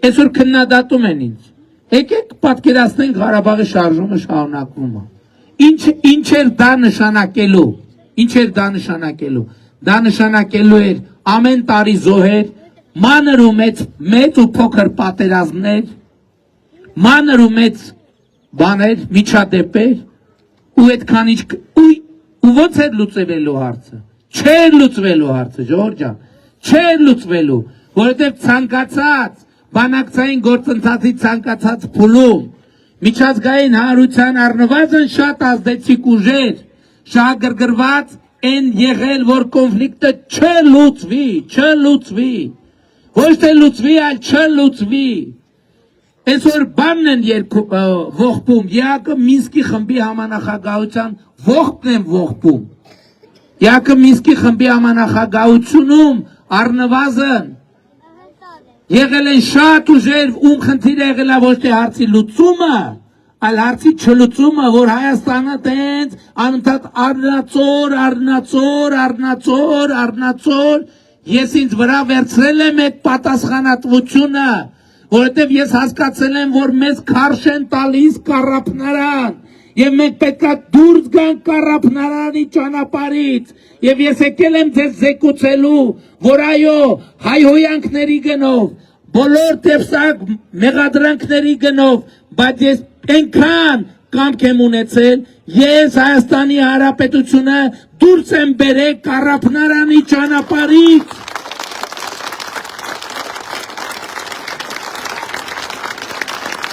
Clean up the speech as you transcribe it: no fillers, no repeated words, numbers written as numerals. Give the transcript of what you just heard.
այսօր քննադատում են ինձ։ Եկեք պատկերացնենք Ղարաբաղի շարժումը շարունակվում է։ Ինչ էր դա նշանակելու։ Ինչ էր դա նշանակելու։ Դա նշանակելու էր ամեն տարի զոհեր, մանր ու մեծ ու փոքր պատերազմներ, մանր ու մեծ բաներ, միջադեպեր, ու այդքան ինչ ու ո՞նց էր լուծվելու հարցը։ Չէր լուծվելու հարցը, Ժողովուրդ ջան, չէր լուծվելու, որովհետև ցանկացած բանակցային գործընթացի ցանկացած փուլում միջազգային հանրության առնվազն շատ ազդեցիկ ուժեր շահագրգռված են եղել, որ կոնֆլիկտը չլուծվի, ոչ թե լուծվի, այլ չլուծվի։ Այսօր բանն են ողբում, ԵԱԿ Մինսկի խմբի համանախագահության ողբն են ողբում։ ԵԱԿ Մինսկի խմբի համանախագահությունում առնվազն եղել են շատ ուժեր, ում խնդիրը եղել է ոչ թե հարցի լուծումը, այլ հարցի չլուծումը, որ Հայաստանը տենց անընդհատ առնացոր, ես ինձ վրա վերցրել եմ այդ պատասխանատվությունը, որովհետև ես հասկացել եմ, որ մեզ քարշ են տալիս կառափնարան, եւ մենք պետքա դուրս գանք կառափնարանի ճանապարհից, եւ ես եկել եմ ձեզ զեկուցելու, որ այո, հայհոյանքների գնով, բոլոր տեսակ մեղադրանքների գնով, բայց ես այնքան կամք եմ ունեցել, ես Հայաստանի Հանրապետությունը դուրս եմ բերել կառափնարանի ճանապարհից